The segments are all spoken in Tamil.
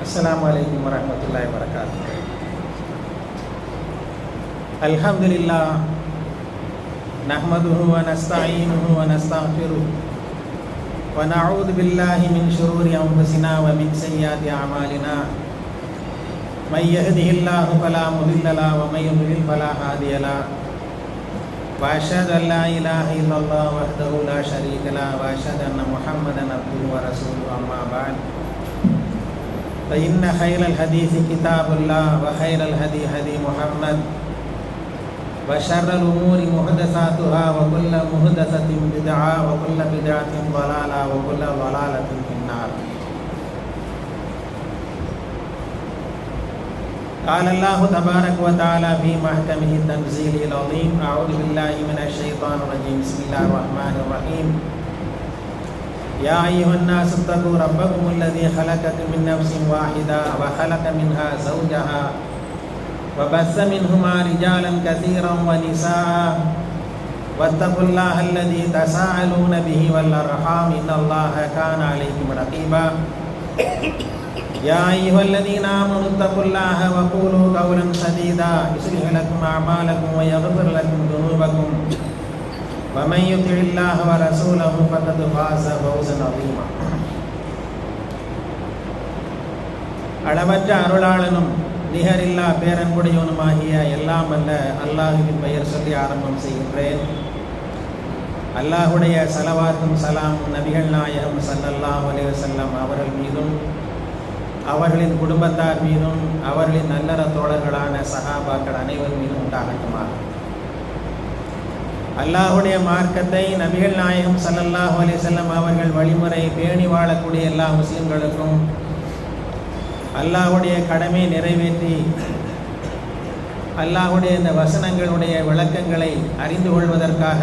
அஸ்ஸலாமு அலைக்கும் வரஹ்மத்துல்லாஹி வபரகாத்துஹு. அல்ஹம்துலில்லாஹ் நஹ்மதுஹு வ நஸ்தஈனுஹு வ நஸ்தக்ஃபிருஹு வ நஊது பில்லாஹி மின் ஷுரூரி அன்ஃபுஸினா வ மின் ஸய்யிஆத்தி அமாலினா. மை யஹ்திஹில்லாஹு ஃபலா முதில்ல லஹு வ மை யுضلل ஃபலா ஹாதிய லஹு. வ அஷ்ஹது அன் லா இலாஹ இல்லல்லாஹ் வஹ்தஹு லா ஷரீக லஹு வ அஷ்ஹது அன்ன முஹம்மதன் அப்துஹு வ ரசூலுஹு. அம்மா பஅத். فإن خير الحديث كتاب الله وخير الهدي هدي محمد وشر الأمور محدثاتها وكل محدثة بدعة وكل بدعة ضلالة وكل ضلالة في النار. قال الله تبارك وتعالى في محكمه التنزيل العظيم: أعوذ بالله من الشيطان الرجيم. بسم الله الرحمن الرحيم. يا أيها الناس اتقوا ربكم الذي خلقكم من نفس واحدة وخلق منها زوجها وبث منهما رجالا كثيرا ونساء واتقوا الله الذي تساءلون به والأرحام إن الله كان عليكم رقيبا. يا أيها الذين آمنوا اتقوا الله وقولوا قولا سديدا يصلح لكم أعمالكم ويغفر لكم ذنوبكم ومن يطع الله ورسوله فقد فاز فوزا عظيما. அளவற்ற அருளாளனும் நிகரில்லா பேரன்புடையவனுமாகிய எல்லாம் வல்ல அல்லாஹுவின் பெயர் சொல்லி ஆரம்பம் செய்கின்றேன். அல்லாஹுடைய ஸலவாத்தும் ஸலாமும் நபிகள் நாயகம் ஸல்லல்லாஹு அலைஹி வஸல்லம் அவர்கள் மீதும் அவர்களின் குடும்பத்தார் மீதும் அவர்களின் நல்லற தோழர்களான சஹாபாக்கள் அனைவர் மீதும் உண்டாகட்டுமாக. அல்லாஹுடைய மார்க்கத்தை நபிகள் நாயகம் ஸல்லல்லாஹு அலைஹி வஸல்லம் அவர்கள் வழிமுறை பேணி வாழக்கூடிய எல்லா முஸ்லிம்களுக்கும் அல்லாஹுடைய கடமை நிறைவேற்றி அல்லாஹுடைய இந்த வசனங்களுடைய விளக்கங்களை அறிந்து கொள்வதற்காக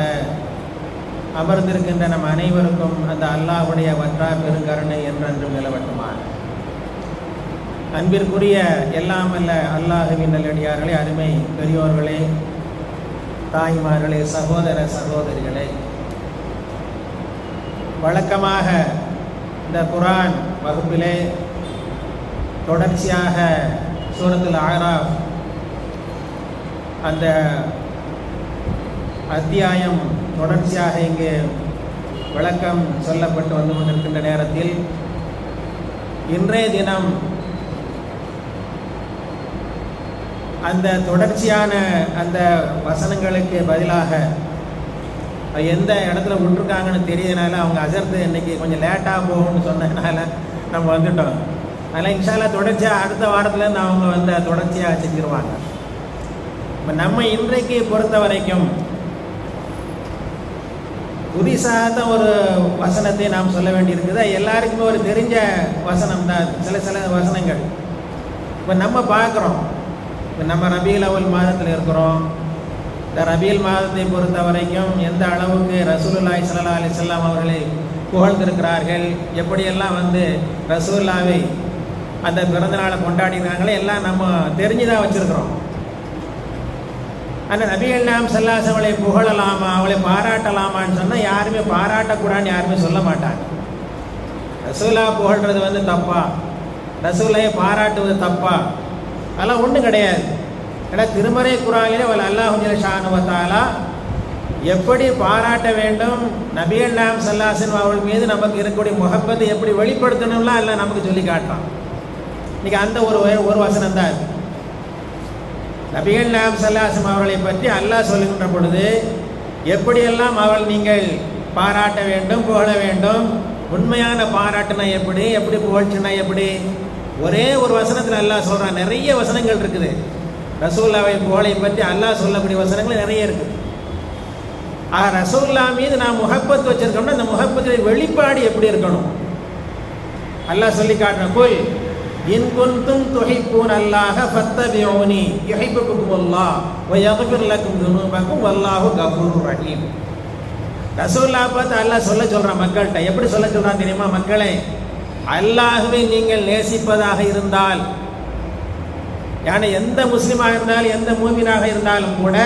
அமர்ந்திருக்கின்ற நம் அனைவருக்கும் அந்த அல்லாஹுடைய வற்றா பெருங்கருணை என்றென்றும் நிலவட்டுமா. அன்பிற்குரிய எல்லாம் அல்ல அல்லாஹுவின் நல்லடியார்களே, அருமை பெரியோர்களே, தாய்மார்களே, சகோதர சகோதரிகளே, வழக்கமாக இந்த குர்ஆன் வகுப்பிலே தொடர்ச்சியாக சூரத்துல் ஆராஃப் அந்த அத்தியாயம் தொடர்ச்சியாக இங்கே விளக்கம் சொல்லப்பட்டு வந்து கொண்டிருக்கின்ற நேரத்தில் இன்றைய தினம் அந்த தொடர்ச்சியான அந்த வசனங்களுக்கு பதிலாக எந்த இடத்துல விட்டுருக்காங்கன்னு தெரியறதுனால அவங்க அசர்த்து இன்னைக்கு கொஞ்சம் லேட்டாக போகும்னு சொன்னதுனால நம்ம வந்துட்டோம். அதனால் இன்ஷால்லா தொடர்ச்சியாக அடுத்த வாரத்துலேருந்து அவங்க வந்து தொடர்ச்சியாக செஞ்சுருவாங்க. இப்போ நம்ம இன்றைக்கு பொறுத்த வரைக்கும் புதிசாக ஒரு வசனத்தை நாம் சொல்ல வேண்டியிருக்குது. எல்லாருக்குமே ஒரு தெரிஞ்ச வசனம் தான் சில வசனங்கள். இப்போ நம்ம பார்க்குறோம், நம்ம ரபியுல் அவ்வல் மாதத்தில் இருக்கிறோம். இந்த ரபியுல் மாதத்தை பொறுத்த வரைக்கும் எந்த அளவுக்கு ரசூலுல்லாஹி ஸல்லல்லாஹு அலைஹி வஸல்லம் அவர்களை புகழ்ந்திருக்கிறார்கள், எப்படியெல்லாம் வந்து ரசூலுல்லாவை அந்த பிறந்தநாளை கொண்டாடினாங்களே எல்லாம் நம்ம தெரிஞ்சுதான் வச்சுருக்கிறோம். அந்த நபிகள் நாயகம் ஸல்லல்லாஹு அலைஹி வஸல்லம் அவளை புகழலாமா, அவளை பாராட்டலாமான்னு சொன்னால் யாருமே பாராட்டக்கூடாதுன்னு யாருமே சொல்ல மாட்டாங்க. ரசூலா புகழ்கிறது வந்து தப்பா, ரசூலையை பாராட்டுவது தப்பா, அதெல்லாம் ஒன்றும் கிடையாது. ஏன்னா திருமறை குர்ஆனிலே அல்லாஹ் ஜல்ல ஷானஹு வ தஆலா எப்படி பாராட்ட வேண்டும், நபிகள் நாயகம் ஸல்லல்லாஹு அலைஹி வஸல்லம் அவர்கள் மீது நமக்கு இருக்கக்கூடிய முஹப்பத்தை எப்படி வெளிப்படுத்தணும்லாம் எல்லாம் நமக்கு சொல்லி காட்டுறான். இன்றைக்கி அந்த ஒரு வசனம் தான் இருக்குது. நபிகள் நாயகம் ஸல்லல்லாஹு அலைஹி வஸல்லம் அவர்களை பற்றி அல்லாஹ் சொல்லுகின்ற பொழுது எப்படியெல்லாம் அவள் நீங்கள் பாராட்ட வேண்டும், புகழ வேண்டும், உண்மையான பாராட்டுனா எப்படி, எப்படி புகழ்ச்சினா எப்படி, ஒரே ஒரு வசனத்தில் அல்லாஹ் சொல்கிறான். நிறைய வசனங்கள் இருக்குது ரசூலுல்லாஹ்வை புகழை பற்றி அல்லாஹ் சொல்லக்கூடிய வசனங்கள் நிறைய இருக்குது. ரசூலுல்லாஹ் மீது நான் முஹப்பத் வச்சிருக்கோம்னா அந்த முஹப்பத்துடைய வெளிப்பாடு எப்படி இருக்கணும் அல்லாஹ் சொல்லி காட்டுறேன். குல் இன் குன்தும் துஹிப்பூன அல்லாஹ ஃபத்தபிஊனி யுஹிப்புக்குமுல்லாஹ் வ யக்ஃபிர் லக்கும் துனூபக்கும் வல்லாஹு கஃபூருர் ரஹீம். ரசூலுல்லாஹ் பார்த்து அல்லாஹ் சொல்கிறான் மக்கள்கிட்ட. எப்படி சொல்ல சொல்கிறான் தெரியுமா? மக்களே, அல்லாஹ்வை நீங்கள் நேசிப்பதாக இருந்தால், யானை எந்த முஸ்லீமாக இருந்தாலும் எந்த மூமினாக இருந்தாலும் கூட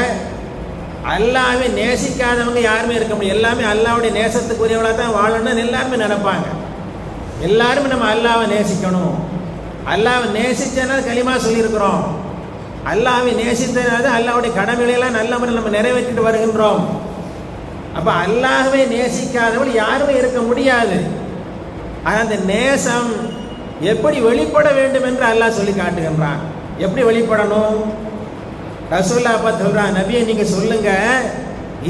அல்லாஹ்வை நேசிக்காதவங்க யாருமே இருக்க முடியும். எல்லாமே அல்லாஹ்வுடைய நேசத்துக்குரியவளாக தான் வாழணும்னு எல்லாருமே நினைப்பாங்க. எல்லாருமே நம்ம அல்லாஹ்வை நேசிக்கணும், அல்லாஹ்வை நேசிச்சனால கலிமா சொல்லியிருக்கிறோம். அல்லாஹ்வை நேசித்தனால அல்லாஹ்வுடைய கடமைகளெல்லாம் நல்ல முறையில் நம்ம நிறைவேற்றிட்டு வருகின்றோம். அப்போ அல்லாஹ்வை நேசிக்காதவள் யாருமே இருக்க முடியாது. ஆனால் அந்த நேசம் எப்படி வெளிப்பட வேண்டும் என்று அல்லாஹ் சொல்லி காட்டுகின்றான். எப்படி வெளிப்படணும்? ரசூலுல்லாஹ் அப்ப சொல்றான், நபியை நீங்க சொல்லுங்க,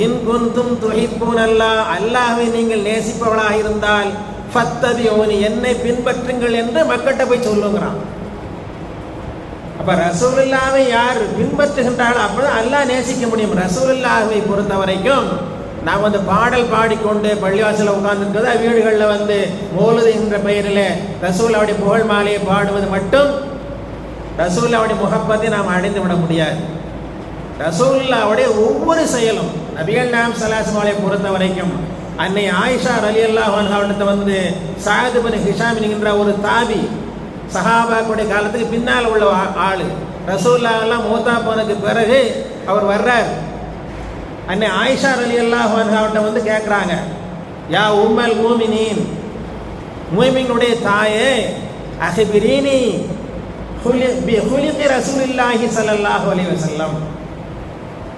இன் குன்தும் துஹிப்பூனல்லாஹ், அல்லாஹ்வை நீங்கள் நேசிப்பவளாக இருந்தால் ஃபத்தபிஊனி, என்னை பின்பற்றுங்கள் என்று மக்கள்கிட்ட போய் சொல்லுங்கிறான். அப்ப ரசூலுல்லாஹ்வை யார் பின்பற்றுகின்றார்களோ அப்பதான் அல்லாஹ் நேசிக்க முடியும். ரசூலுல்லாஹ்வை பொறுத்த வரைக்கும் நாம் வந்து பாடல் பாடிக்கொண்டு பள்ளிவாசலில் உட்கார்ந்துருக்கிறது, வீடுகளில் வந்து மௌலிது என்ற பெயரில் ரசூலுல்லாஹ்வுடைய புகழ் மாலையை பாடுவது மட்டும் ரசூலுல்லாஹ்வுடைய முஹப்பத்தை நாம் அடைந்து விட முடியாது. ரசூலுல்லாஹ்வுடைய ஒவ்வொரு செயலும், நபிகள் நாயகம் ஸல்லல்லாஹு அலைஹி வஸல்லம் பொறுத்த வரைக்கும் அன்னை ஆயிஷா ரலியல்லாஹு அன்ஹா வந்து ஸஅத் இப்னு ஹிஷாம் என்கின்ற ஒரு தாபி, சஹாபாக்களுடைய காலத்துக்கு பின்னால் உள்ள ஆள், ரசூலுல்லாஹ் எல்லாம் மூத்தா போனதுக்கு பிறகு அவர் வர்றார். அன்னை ஆயிஷா ரலியல்லாஹு அன்ஹா வந்து கேட்குறாங்க, யா உம்மல் மூமினீன், மூமினுடைய தாயே, அஹ்பிரீனி பிஹுலிகி ரசூலில்லாஹி ஸல்லல்லாஹு அலைஹி வஸல்லம்,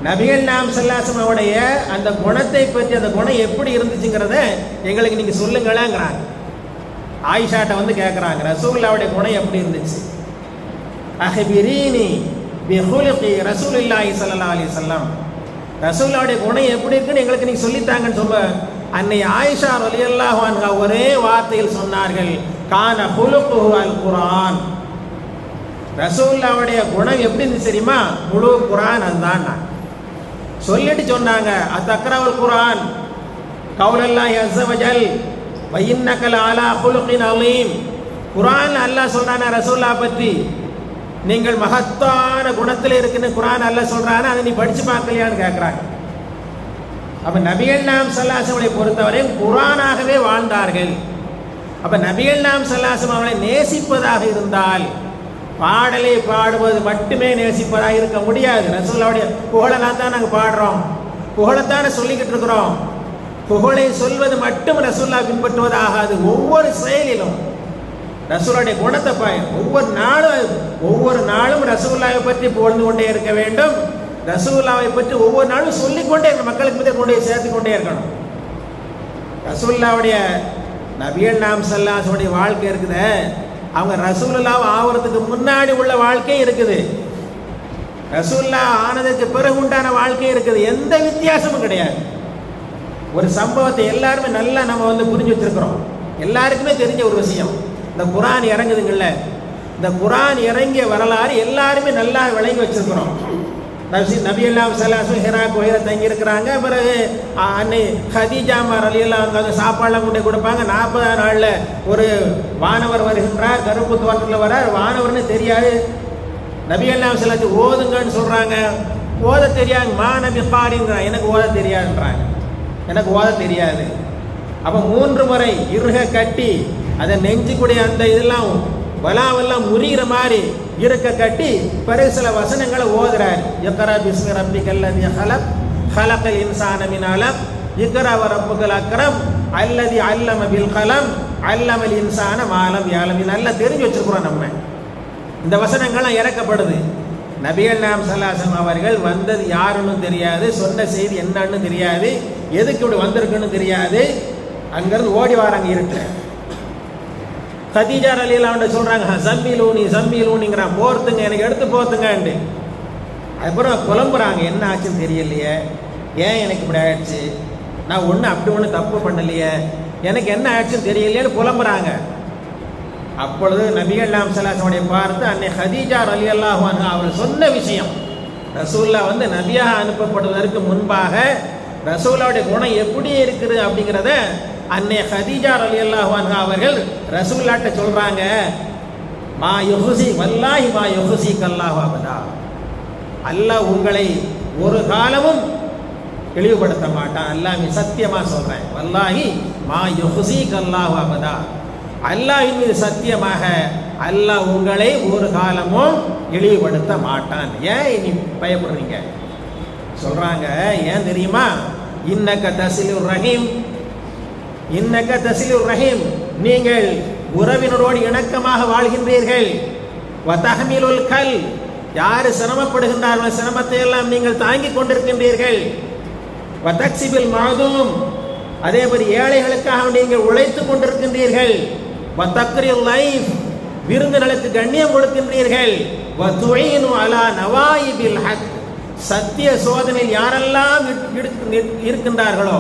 நபிகள் நாயகம் ஸல்லல்லாஹு அலைஹி வஸல்லம் அந்த குணத்தை பற்றி, அந்த குணம் எப்படி இருந்துச்சுங்கிறத எங்களுக்கு நீங்கள் சொல்லுங்களேங்கிறாங்க. ஆயிஷாட்ட வந்து கேட்குறாங்க, ரசூலுல்லாஹ்வுடைய குணம் எப்படி இருந்துச்சு? அஹ்பிரீனி பிஹுலிகி ரசூலில்லாஹி ஸல்லல்லாஹு அலைஹி வஸல்லம், ரசூலுல்லாஹ்வுடைய குணம் எப்படி இருக்குன்னு எங்களுக்கு நீங்கள் சொல்லித்தாங்கன்னு சொல்ல அன்னை ஆயிஷா ரலியல்லாஹு அன்ஹா ஒரே வார்த்தையில் சொன்னார்கள், கான ஹுலுகுஹு அல் குர்ஆன். ரசூலுல்லாஹ்வுடைய குணம் எப்படி இருந்துச்சு தெரியுமா? முழு குர்ஆன் அதுதான். சொல்லிட்டு சொன்னாங்க, அத்தக்ரவுல் குர்ஆன் கௌலல்லாஹி அஸ்ஸ வஜல் வ இன்னக லஅலா ஹுலுகின் அலீம். குர்ஆன் அல்லாஹ் சொல்றானே ரசூலுல்லாஹ் பற்றி, நீங்கள் மகத்தான குணத்தில் இருக்குன்னு குர்ஆன் அல்லாஹ் சொல்றானே, அதை நீ படிச்சு பார்க்கலையான்னு கேட்குறாங்க. அப்ப நபிகள் நாயகம் ஸல்லல்லாஹு அலைஹி வஸல்லம் பொறுத்தவரை குர்ஆனாகவே வாழ்ந்தார்கள். அப்ப நபிகள் நாயகம் ஸல்லல்லாஹு அலைஹி வஸல்லம் அவர்களை நேசிப்பதாக இருந்தால் பாடலை பாடுவது மட்டுமே நேசிப்பதாக இருக்க முடியாது. ரசூலுல்லாஹ்வுடைய புகழெல்லாம் தான் நாங்கள் பாடுறோம், புகழைத்தானே சொல்லிக்கிட்டு இருக்கிறோம். புகழை சொல்வது மட்டும் ரசூலுல்லாஹ் பின்பற்றுவது ஆகாது. ஒவ்வொரு செயலிலும் ரசூலுல்லாஹ்வுடைய குணத்தை ஒவ்வொரு நாளும் ரசூலுல்லாஹ்வை பற்றி புகழ்ந்து கொண்டே இருக்க வேண்டும். ரசூலுல்லாஹ்வை பற்றி ஒவ்வொரு நாளும் சொல்லிக்கொண்டே இருக்கணும், மக்களுக்கு மத்திய கொண்டு சேர்த்து கொண்டே இருக்கணும். ரசூலுல்லாஹ்வுடைய நபிகள் நாயகம் ஸல்லல்லாஹு அலைஹி வஸல்லம் வாழ்க்கை இருக்குது, அவங்க ரசூலுல்லாஹ் ஆவறதுக்கு முன்னாடி உள்ள வாழ்க்கை இருக்குது, ரசூலுல்லாஹ் ஆனதுக்கு பிறகு உண்டான வாழ்க்கை இருக்குது. எந்த வித்தியாசமும் கிடையாது. ஒரு சம்பவத்தை எல்லாருமே நல்லா நம்ம வந்து புரிஞ்சு வச்சிருக்கிறோம். எல்லாருக்குமே தெரிஞ்ச ஒரு விஷயம், இந்த குர்ஆன் இறங்குதுங்கள்ல, இந்த குர்ஆன் இறங்கிய வரலாறு எல்லாருமே நல்லா விளங்கி வச்சிருக்கிறோம். நபிகள் நாயகம் ஸல்லல்லாஹு அலைஹி வஸல்லம் ஹிரா கோயிலில் தங்கி இருக்கிறாங்க. பிறகு அன்னை ஹதீஜா ரலியல்லாஹு அன்ஹா சாப்பாடெல்லாம் கொண்டு கொடுப்பாங்க. 40 நாளில் ஒரு வானவர் வருகின்றார், கருப்பு தோற்றத்தில் வரார். வானவர்னு தெரியாது. நபிகள் நாயகம் ஸல்லல்லாஹு அலைஹி வஸல்லம் ஓதுங்கன்னு சொல்கிறாங்க, ஓத தெரியாது. நபி காரிங்கிறாங்க, எனக்கு ஓத தெரியாதுன்றாங்க, எனக்கு ஓத தெரியாது. அப்போ 3 முறை இருக கட்டி அதை நெஞ்சுக்கூடிய அந்த இதெல்லாம் வலாவெல்லாம் முறிகிற மாதிரி இருக்க கட்டி பிறகு சில வசனங்களை ஓதுறாரு. இக்ரா பிஸ்மி ரப்பிக்கல் லதீ ஹலக் ஹலக்கல் இன்சான மின் அலக் இக்ரா வ ரப்புக்கல் அக்ரம் அல்லதி அல்லம பில் கலம் அல்லமல் இன்சான மா லம் யஅலம். நல்லா தெரிஞ்சு வச்சிருக்கிறோம் நம்ம. இந்த வசனங்கள்லாம் இறக்கப்படுது. நபிகள் நாயகம் ஸல்லல்லாஹு அலைஹி வஸல்லம் அவர்கள் வந்தது யாருன்னு தெரியாது, சொன்ன செய்தி என்னன்னு தெரியாது, எதுக்கு இப்படி வந்திருக்குன்னு தெரியாது. அங்கேருந்து ஓடி வராங்க இருட்டு. கதீஜா ரலியல்லாஹு அன்ஹா சொல்றாங்க, சம்மிலூனிங்கிறான், போர்த்துங்க, எனக்கு எடுத்து போத்துங்கன்ட்டு. அதுக்கப்புறம் புலம்புறாங்க, என்ன ஆச்சுன்னு தெரியலையே, ஏன் எனக்கு இப்படி ஆயிடுச்சு, நான் அப்படி தப்பு பண்ணலையே, எனக்கு என்ன ஆயிடுச்சுன்னு தெரியலையேன்னு புலம்புறாங்க. அப்பொழுது நபிகள் நாயகம் ஸல்லல்லாஹு அலைஹி வஸல்லம் பார்த்து அன்னை ஹதீஜா ரலியல்லாஹு அன்ஹா அவர்கள் சொன்ன விஷயம், ரசூலுல்லாஹ் வந்து நபியாக அனுப்பப்படுவதற்கு முன்பாக ரசூலுல்லாஹ்வுடைய குணம் எப்படி இருக்குது அப்படிங்கிறத அன்னை ஹதீஜா ரலியல்லாஹு அன்ஹா அவர்கள் ரசூலுல்லாஹ்ட்ட சொல்றாங்க. மா யுஹ்ஸி வல்லாஹி மா யுஹ்ஸிக அல்லாஹு அபதா, அல்லாஹ் உங்களை ஒரு காலமும் இழிவுபடுத்த மாட்டான். அல்லாஹ் சத்தியமா சொல்றேன், வல்லாஹி மா யுஹ்ஸிக அல்லாஹு அபதா, அல்லாஹ்வின் மீது சத்தியமாக அல்லாஹ் உங்களை ஒரு காலமும் இழிவுபடுத்த மாட்டான். ஏன் இனி பயப்படுறீங்க? சொல்றாங்க, ஏன் தெரியுமா? இன்னக தஸிலுர் ரஹீம், இன்னக தஸிலுர் ரஹீம், நீங்கள் உறவினரோடு இணக்கமாக வாழ்கின்றீர்கள். வதஹ்மிலுல் கல், யாரு சிரமப்படுகின்றார்கள் சிரமத்தை எல்லாம் நீங்கள் தாங்கிக் கொண்டிருக்கின்றீர்கள். வதக்ஸிபில் மஅதூம், அதே மாதிரி ஏழைகளுக்காக நீங்கள் உழைத்துக் கொண்டிருக்கின்றீர்கள். வதக்ரில் லைஃப், விருந்தினர்களுக்கு கண்ணியம் கொடுக்கின்றீர்கள். வதுஈனு அலா நவாயிபில் ஹக், சத்திய சோதனையில் யாரெல்லாம் இருக்கின்றார்களோ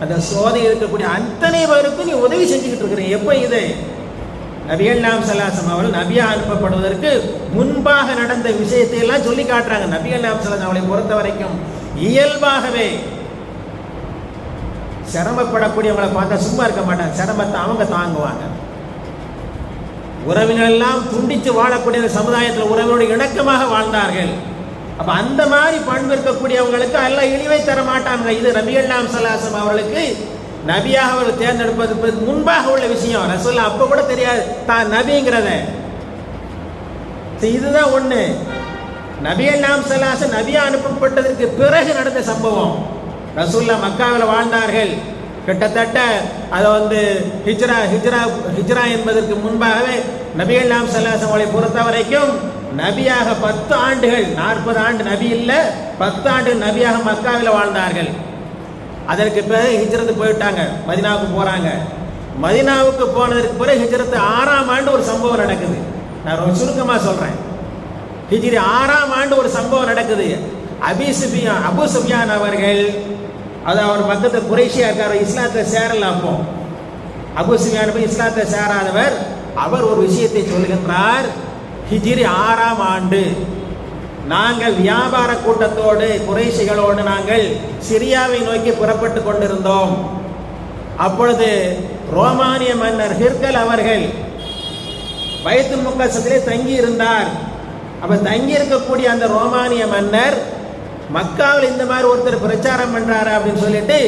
அந்த சோதனை இருக்கக்கூடிய அத்தனை பேருக்கும் நீ உதவி செஞ்சுக்கிட்டு இருக்கிறீங்க. எப்போ இது? நபிகள் நாயகம் ஸல்லல்லாஹு அலைஹி வஸல்லம் அவர்கள் நபியா அனுப்பப்படுவதற்கு முன்பாக நடந்த விஷயத்தை எல்லாம் சொல்லி காட்டுறாங்க. நபிகள் நாயகம் ஸல்லல்லாஹு அலைஹி வஸல்லம் அவர்களை பொறுத்த வரைக்கும் இயல்பாகவே சிரமப்படக்கூடியவங்களை பார்த்தா சும்மா இருக்க மாட்டாங்க, சிரமத்தை அவங்க தாங்குவாங்க. உறவினர் எல்லாம் துண்டித்து வாழக்கூடிய சமுதாயத்தில் உறவினோடு இணக்கமாக வாழ்ந்தார்கள். அப்ப அந்த மாதிரி பண்பு இருக்கக்கூடியவங்களுக்கு அல்லாஹ் இழிவை தர மாட்டாங்க. இது நபிகள் நாயகம் ஸல்லல்லாஹு அலைஹி வஸல்லம் அவர்களுக்கு நபியாக அவர் தேர்ந்தெடுப்பது முன்பாக உள்ள விஷயம். ரசூல் அப்ப கூட தெரியாது தான் நபிங்கிறத. இதுதான் ஒண்ணு. நபிகள் நாயகம் ஸல்லல்லாஹு அலைஹி வஸல்லம் நபியா அனுப்பப்பட்டதற்கு பிறகு நடந்த சம்பவம். ரசூல்லா மக்காவில் வாழ்ந்தார்கள். கிட்டத்தட்ட அதை ஹிஜ்ரா என்பதற்கு முன்பாகவே நபிகள் நாயகம் ஸல்லல்லாஹு அலைஹி வஸல்லம் அவர்களை பொறுத்த வரைக்கும் நபியாக 10 ஆண்டுகள், 40 ஆண்டு நபி இல்ல 10 ஆண்டு நபியாக மக்காவில் வாழ்ந்தார்கள். அதற்கு பிறகு ஹிஜ்ரத்து போயிட்டாங்க, மதீனாவுக்கு போறாங்க. மதீனாவுக்கு போனதற்கு பிறகு ஹிஜ்ரத்து 6ஆம் ஆண்டு ஒரு சம்பவம் நடக்குது. நான் ரொம்ப சுருக்கமா சொல்றேன். ஹிஜ்ரி 6ஆம் ஆண்டு ஒரு சம்பவம் நடக்குது. அபூ சுஃபியான் அவர்கள், அது அவர் பக்கத்து குறைஷியா இருக்கார், இஸ்லாத்தை சேரல. அப்போ அபூ சுஃபியான் போய் இஸ்லாத்தை சேராதவர். அவர் ஒரு விஷயத்தை சொல்கின்றார். ஹிஜ்ரி 6ஆம் ஆண்டு நாங்கள் வியாபார கூட்டத்தோடு குறைஷிகளோடு நாங்கள் சிரியாவை நோக்கி புறப்பட்டு கொண்டிருந்தோம். அப்பொழுது ரோமானிய மன்னர் ஹிர்கல் அவர்கள் பைத்துல் முக்கஸ்ஸிலே தங்கி இருந்தார். அப்ப தங்கி இருக்கக்கூடிய அந்த ரோமானிய மன்னர் மக்காவில் இந்த மாதிரி ஒருத்தர் பிரச்சாரம் பண்றாரு அப்படின்னு சொல்லிட்டு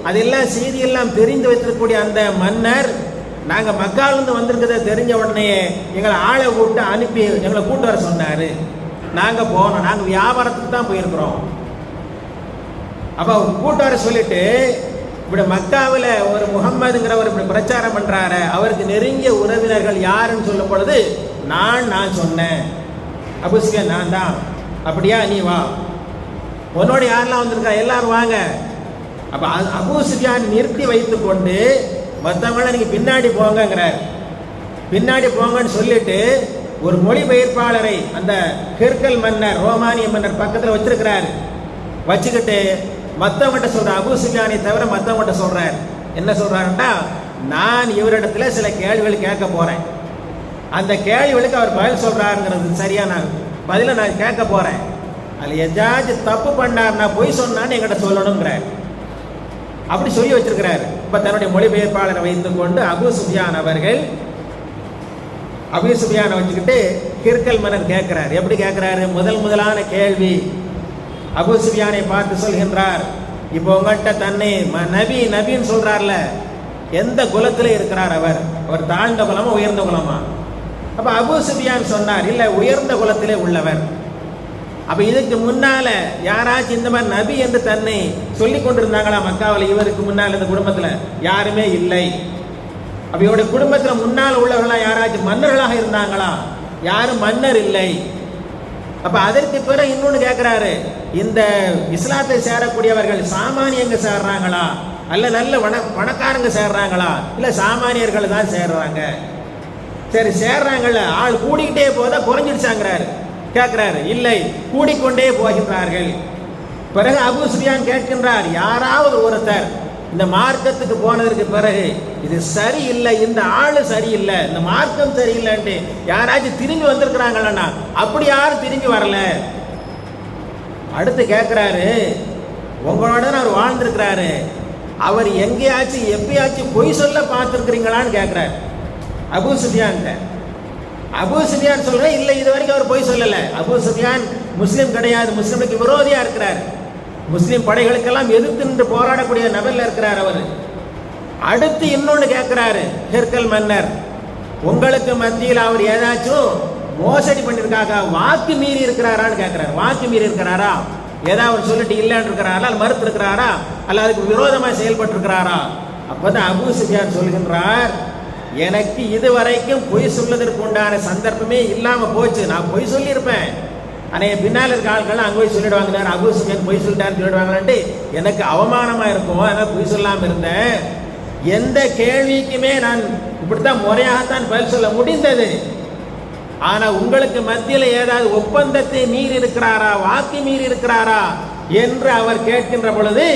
அதெல்லாம் செய்தியெல்லாம் தெரிந்து வைத்திருக்கக்கூடிய அந்த மன்னர், நாங்க மக்காவிலிருந்து வந்திருக்கிறத தெரிஞ்ச உடனே எங்களை ஆளை கூப்பிட்டு அனுப்பி எங்களை கூட்டு வர சொன்னாரு. நாங்க போனோம், நாங்க வியாபாரத்துக்கு தான் போயிருக்கிறோம். அப்ப கூட்டு வர சொல்லிட்டு இப்படி மக்காவில் ஒரு முகம்மதுங்கிறவர் இப்படி பிரச்சாரம் பண்றாரு, அவருக்கு நெருங்கிய உறவினர்கள் யாருன்னு சொல்லும் பொழுது நான் சொன்னேன், அபூ சுஃபியான் நான் தான். அப்படியா, நீ வா, உன்னோட யாரெல்லாம் வந்திருக்கா எல்லாரும் வாங்க. அப்ப அபூ சுஃபியான் நிறுத்தி வைத்துக் கொண்டு மற்றவங்கள நீங்க பின்னாடி போங்கிறார். பின்னாடி போங்கன்னு சொல்லிட்டு ஒரு மொழிபெயர்ப்பாளரை அந்த ஹிர்கல் மன்னர் ரோமானிய மன்னர் பக்கத்தில் வச்சிருக்கிறார். வச்சுக்கிட்டு மற்றவங்கிட்ட சொல்ற, அபூ சுஃபியானை தவிர மற்றவங்கிட்ட சொல்றார். என்ன சொல்றாருன்னா, நான் இவரிடத்துல சில கேள்விகள் கேட்க போறேன், அந்த கேள்விகளுக்கு அவர் பதில் சொல்றாருங்கிறது சரியான பதில நான் கேட்க போறேன். அதில் எதாச்சும் தப்பு பண்ணார்னா பொய் சொன்னான்னு என்கிட்ட சொல்லணுங்கிறார். அப்படி சொல்லி வச்சிருக்கிறாரு. இப்ப தன்னுடைய மொழிபெயர்ப்பாளரை வைத்துக் கொண்டு அபூ சுஃபியான் அவர்கள் அபூ சுஃபியானை வச்சுக்கிட்டு ஹிர்கல் மன்னர் கேட்கிறார். எப்படி கேட்கிறாரு? முதலான கேள்வி அபூ சுஃபியானை பார்த்து சொல்கின்றார், இப்போ உங்கள்கிட்ட தன்னை நபின்னு சொல்றார்ல, எந்த குலத்தில் இருக்கிறார் அவர் தாழ்ந்த குலமா உயர்ந்த குலமா? அப்ப அபூ சுஃபியான் சொன்னார், இல்ல உயர்ந்த குலத்திலே உள்ளவர். அப்ப இதுக்கு முன்னால யாராச்சும் இந்த மாதிரி நபி என்று தன்னை சொல்லி கொண்டிருந்தாங்களா மக்காவில்? இவருக்கு முன்னால் இந்த குடும்பத்துல யாருமே இல்லை. அப்ப இவருடைய குடும்பத்துல முன்னால் உள்ளவர்களா யாராச்சும் மன்னர்களாக இருந்தாங்களா? யாரும் மன்னர் இல்லை. அப்ப அதற்கு பிறகு இன்னொன்னு கேட்கிறாரு, இந்த இஸ்லாத்தை சேரக்கூடியவர்கள் சாமானியங்க சேர்றாங்களா அல்ல நல்ல பணக்காரங்க சேர்றாங்களா இல்ல சாமானியர்கள் தான் சேர்றாங்க? சரி, சேர்றாங்கல்ல, ஆள் கூடிக்கிட்டே போதா குறைஞ்சிடுச்சாங்கிறாரு. கேட்கிறாரு, இல்லை கூடிக்கொண்டே போகின்றார்கள். பிறகு அபூ சுஃபியான் கேட்கின்றார், யாராவது ஒருத்தர் இந்த மார்க்கத்துக்கு போனதற்கு பிறகு இது சரியில்லை, இந்த ஆளு சரியில்லை, இந்த மார்க்கம் சரியில்லைன்ட்டு யாராச்சும் திரும்பி வந்திருக்கிறாங்களா? அப்படி யாரும் திரும்பி வரல. அடுத்து கேட்கிறாரு, உங்களோட அவர் வாழ்ந்திருக்கிறாரு, அவர் எங்கேயாச்சும் எப்பயாச்சும் பொய் சொல்ல பார்த்துருக்கிறீங்களான்னு கேட்கிறார் அபூ சுஃபியான். அபூ சுஃபியான் சொல்ற, இல்லை இது வரைக்கும் அவர் பொய் சொல்லல. அபூ சுஃபியான் முஸ்லீம் கிடையாது, முஸ்லிமுக்கு விரோதியா இருக்கிறார், முஸ்லீம் படைகளுக்கெல்லாம் எதிர்த்து நின்று போராடக்கூடிய நபர்ல இருக்கிறார் அவர். அடுத்து இன்னொன்னு கேட்கிறாரு ஹிர்கல் மன்னர், உங்களுக்கு மத்தியில் அவர் ஏதாச்சும் மோசடி பண்ணிருக்காங்க, வாக்கு மீறி இருக்கிறாரான்னு கேட்கிறார். வாக்கு மீறி இருக்கிறாரா, ஏதாவது சொல்லிட்டு இல்லைன்னு இருக்கிறாரா, அல்ல மறுத்து இருக்கிறாரா, அல்ல அதுக்கு விரோதமாக செயல்பட்டு இருக்கிறாரா? அப்பதான் அபூ சுஃபியான் சொல்கின்றார், எனக்கு இதுவரைக்கும் பொய் சொல்வதற்கு உண்டான சந்தர்ப்பமே இல்லாமல் போச்சு. நான் பொய் சொல்லியிருப்பேன், ஆனால் என் பின்னால் இருக்க ஆட்கள் அங்கே போய் சொல்லிடுவாங்க, அபூ சுஃபியான் பொய் சொல்லிட்டாருன்னு சொல்லிடுவாங்களான்ட்டு எனக்கு அவமானமாக இருக்கும். அதனால் பொய் சொல்லாமல் இருந்தேன். எந்த கேள்விக்குமே நான் இப்படித்தான் முறையாகத்தான் பதில் சொல்ல முடிந்தது. ஆனால் உங்களுக்கு மத்தியில் ஏதாவது ஒப்பந்தத்தை மீறி இருக்கிறாரா, வாக்கு மீறி இருக்கிறாரா என்று அவர் கேட்கின்ற பொழுது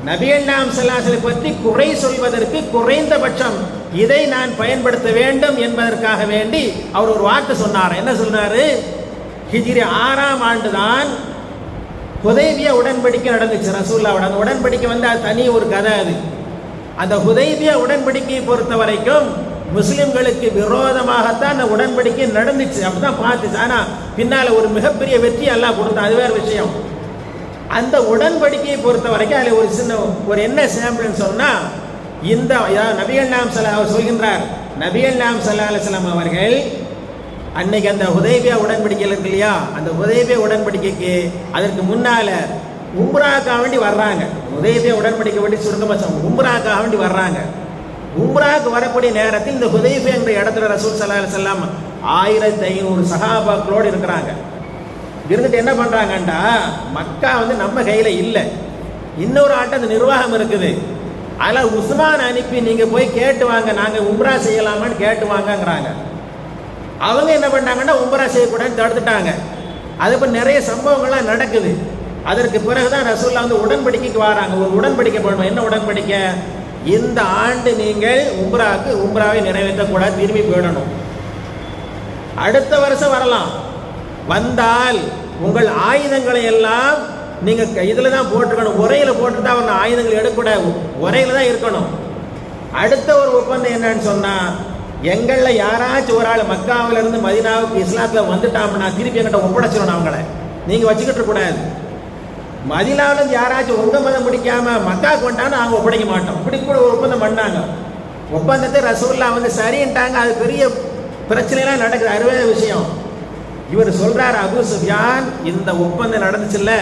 நபிகள் நாயகம் ஸல்லல்லாஹு அலைஹி வஸல்லம் பற்றி குறை சொல்வதற்கு குறைந்தபட்சம் இதை நான் பயன்படுத்த வேண்டும் என்பதற்காக வேண்டி அவர் ஒரு வார்த்தை சொன்னார். என்ன சொன்னாரு? ஹிஜ்ரி 6ஆம் ஆண்டு தான் ஹுதைபியா உடன்படிக்கை நடந்துச்சு. ரசூலுல்லாஹ் அந்த உடன்படிக்கை வந்து அது தனி ஒரு கதை. அது அந்த ஹுதைபியா உடன்படிக்கையை பொறுத்த வரைக்கும் முஸ்லிம்களுக்கு விரோதமாகத்தான் அந்த உடன்படிக்கை நடந்துச்சு. அப்படிதான் பார்த்துச்சு. ஆனால் பின்னால் ஒரு மிகப்பெரிய வெற்றி அல்லாஹ் கொடுத்தான், அது வேறு விஷயம். அந்த உடன்படிக்கையை பொறுத்த வரைக்கும் அதில் ஒரு சின்ன ஒரு என்ன சாம்பிள்னு சொன்னால், இந்த நபிகள் நாயகம் ஸல்லல்லாஹு அலைஹி வஸல்லம் சொல்கின்றார், நபிகள் நாயகம் ஸல்லல்லாஹு அலைஹி வஸல்லம் அவர்கள் அன்னைக்கு அந்த ஹுதைபியா உடன்படிக்கை இருக்கு இல்லையா, அந்த ஹுதைபியா உடன்படிக்கைக்கு அதற்கு முன்னால உம்ராக்காக வேண்டி வர்றாங்க. ஹுதைபியா உடன்படிக்கை வேண்டி சுருக்கமாக உம்ராக்காக வேண்டி வர்றாங்க. உம்ராக்கு வரக்கூடிய நேரத்தில் இந்த ஹுதைபியா என்ற இடத்துல ரசூல் ஸல்லல்லாஹு அலைஹி வஸல்லம் 1500 சஹாபாக்களோடு இருக்கிறாங்க. இருந்துட்டு என்ன பண்ணுறாங்கண்டா, மக்கா வந்து நம்ம கையில் இல்லை, இன்னொரு ஆட்ட அந்த நிர்வாகம் இருக்குது, அதில் உஸ்மான் அனுப்பி நீங்கள் போய் கேட்டு வாங்க, நாங்கள் உம்ரா செய்யலாமான்னு கேட்டு வாங்கங்கிறாங்க. அவங்க என்ன பண்ணாங்கன்னா உம்ரா செய்யக்கூடாதுன்னு தடுத்துட்டாங்க. அது இப்போ நிறைய சம்பவங்கள்லாம் நடக்குது. அதற்கு பிறகு தான் ரசூலுல்லாஹ் வந்து உடன்படிக்கைக்கு வராங்க. ஒரு உடன்படிக்கை பண்ணணும். என்ன உடன்படிக்கை? இந்த ஆண்டு நீங்கள் உம்ராவை நிறைவேற்றக்கூடாது, திரும்பி போயிடணும். அடுத்த வருஷம் வரலாம், வந்தால் உங்கள் ஆயுதங்களை எல்லாம் நீங்கள் இதில் தான் போட்டுக்கணும், உரையில் போட்டுட்டு அவர் ஆயுதங்கள் எடுக்கக்கூடாது, உரையில் தான் இருக்கணும். அடுத்த ஒரு ஒப்பந்தம் என்னன்னு சொன்னால், எங்களில் யாராச்சும் ஒரு ஆள் மக்காவிலிருந்து மதீனாவுக்கு இஸ்லாத்தில் வந்துட்டாங்கன்னா திருப்பி எங்கிட்ட ஒப்படைச்சிடணும், அவங்கள நீங்கள் வச்சுக்கிட்டு கூடாது. மதீனாவிலேருந்து யாராச்சும் உங்கள் மதம் பிடிக்காமல் மக்காவுக்கு வந்துட்டாங்கன்னா நாங்கள் ஒப்படைக்க மாட்டோம். இப்படி கூட ஒரு ஒப்பந்தம் பண்ணாங்க. ஒப்பந்தத்தை ரசூலுல்லாஹ் வந்து சரின்ட்டாங்க. அது பெரிய பிரச்சனைலாம் நடக்குது, அறுபது விஷயம். இவர் சொல்றார், அபூ சுஃபியான் இந்த ஒப்பந்தம் நடந்துச்சுல்ல,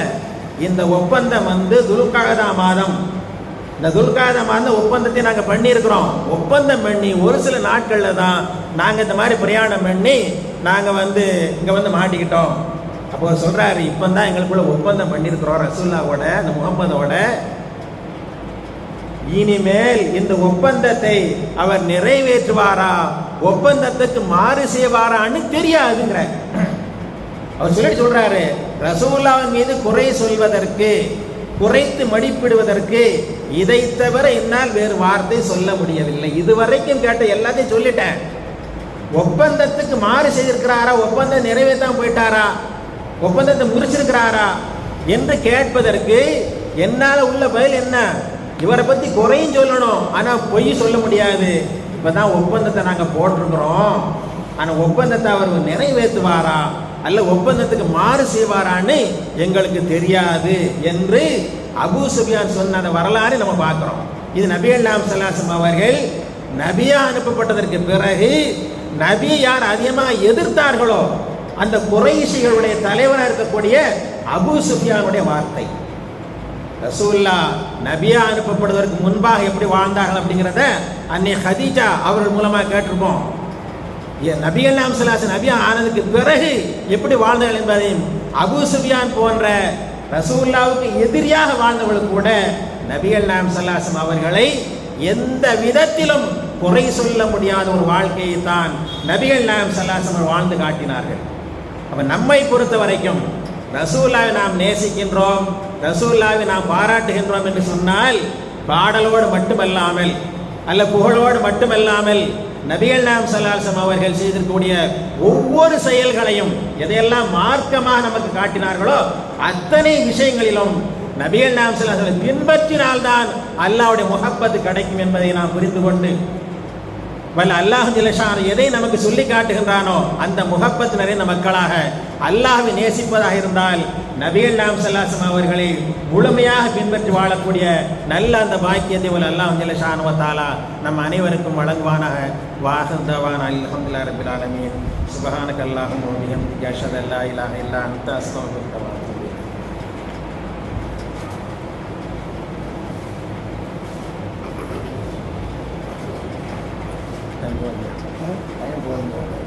இந்த ஒப்பந்தம் வந்து துல்காதா மாதம், இந்த துல்காதா மாதம் ஒப்பந்தத்தை நாங்கள் பண்ணியிருக்கிறோம். ஒப்பந்தம் பண்ணி ஒரு சில நாட்களில் தான் நாங்கள் இந்த மாதிரி பிரயாணம் பண்ணி நாங்கள் வந்து இங்கே வந்து மாட்டிக்கிட்டோம். அப்போ சொல்றாரு, இப்போ தான் எங்களுக்குள்ள ஒப்பந்தம் பண்ணியிருக்கிறோம் ரசூலுல்லாஹ்வோட, அந்த முஹம்மதோட. இனிமேல் இந்த ஒப்பந்தத்தை அவர் நிறைவேற்றுவாரா, ஒப்பந்தத்துக்கு மாறு செய்வாரான்னு தெரியாதுங்கிற அவர் சொல்லிட்டு சொல்றாரு, ரசூலுல்லாஹ்வின் மீது குறை சொல்வதற்கு, குறைத்து மதிப்பிடுவதற்கு இதை தவிர என்னால் வேறு வார்த்தை சொல்ல முடியவில்லை. இதுவரைக்கும் கேட்ட எல்லாத்தையும் சொல்லிட்டேன். ஒப்பந்தத்துக்கு மாறு செய்திருக்கிறாரா, ஒப்பந்தம் நிறைவேற்றாம போயிட்டாரா, ஒப்பந்தத்தை முறிச்சிருக்கிறாரா என்று கேட்பதற்கு என்னால் உள்ள பதில் என்ன? இவரை பற்றி குறையும் சொல்லணும், ஆனால் பொய் சொல்ல முடியாது. இப்போ தான் ஒப்பந்தத்தை நாங்கள் போட்டிருக்கிறோம், ஆனால் ஒப்பந்தத்தை அவர் நிறைவேற்றுவாரா அல்ல ஒப்பந்தத்துக்கு மாறு செய்வாரான்னு எங்களுக்கு தெரியாது என்று அபூ சுஃபியான் சொன்ன அந்த வரலாறு நம்ம பார்க்குறோம். இது நபிகள் நாயகம் ஸல்லல்லாஹு அலைஹி வஸல்லம் அவர்கள் நபியா அனுப்பப்பட்டதற்கு பிறகு நபி யார் அதிகமாக எதிர்த்தார்களோ அந்த குறைஷிகளுடைய தலைவராக இருக்கக்கூடிய அபூ சுஃபியானுடைய வார்த்தை. ரசூலுல்லாஹ் நபியா அனுப்பப்படுவதற்கு முன்பாக எப்படி வாழ்ந்தார்கள் அப்படிங்கிறத அன்னை ஹதீஜா அவர்கள் மூலமாக கேட்டிருப்போம். நபிகள் நாயகம் ஸல்லல்லாஹு அலைஹி வஸல்லம் நபியா ஆனதுக்கு பிறகு எப்படி வாழ்ந்தார்கள் என்பதையும், அபூ சுஃபியான் போன்ற ரசூலுல்லாஹ்வுக்கு எதிரியாக வாழ்ந்தவர்கள் கூட நபிகள் நாயகம் ஸல்லல்லாஹு அலைஹி வஸல்லம் அவர்களை எந்த விதத்திலும் குறை சொல்ல முடியாத ஒரு வாழ்க்கையை தான் நபிகள் நாயகம் ஸல்லல்லாஹு அலைஹி வஸல்லம் வாழ்ந்து காட்டினார்கள். அப்போ நம்மை பொறுத்த வரைக்கும் ரசூலுல்லாஹ்வை நாம் நேசிக்கின்றோம், ரசூலுல்லாஹ்வை நாம் பாராட்டுகின்றோம் என்று சொன்னால் பாடலோடு மட்டுமல்லாமல் அல்ல புகழோடு மட்டுமல்லாமல் நபிகள் நாயகம் ஸல்லல்லாஹு அலைஹி வஸல்லம் அவர்கள் செய்திருக்கக்கூடிய ஒவ்வொரு செயல்களையும் எதையெல்லாம் மார்க்கமாக நமக்கு காட்டினார்களோ அத்தனை விஷயங்களிலும் நபிகள் நாயகம் ஸல்லல்லாஹு அலைஹி வஸல்லம் பின்பற்றினால்தான் அல்லாஹ்வுடைய முஹப்பத் கிடைக்கும் என்பதை நாம் புரிந்து கொண்டு வல்ல அல்லாஹ் ஜல்ல ஷானஹு எதை நமக்கு சொல்லி காட்டுகின்றானோ அந்த முஹப்பத் நிறைந்த மக்களாக அல்லாஹ்வை நேசிப்பதாக இருந்தால் நபிகள் நாயகம் ஸல்லல்லாஹு அலைஹி வஸல்லம் அவர்களை முழுமையாக பின்பற்றி வாழக்கூடிய நல்ல அந்த பாக்கியத்தை வல்ல அல்லாஹ் ஜல்ல ஷானஹு வ தஆலா நம் அனைவருக்கும் வழங்குவானாக. வாஹிர் தவானா அல்ஹம்துலில்லாஹி ரப்பில் ஆலமீன். சுப்ஹானக அல்லாஹும்ம வ பிஹம்திக அஷ்ஹது அல்லா இலாஹா இல்லா அன்த அஸ்தக்ஃபிருக வ அத்தூபு இலைக். டைம் போதும்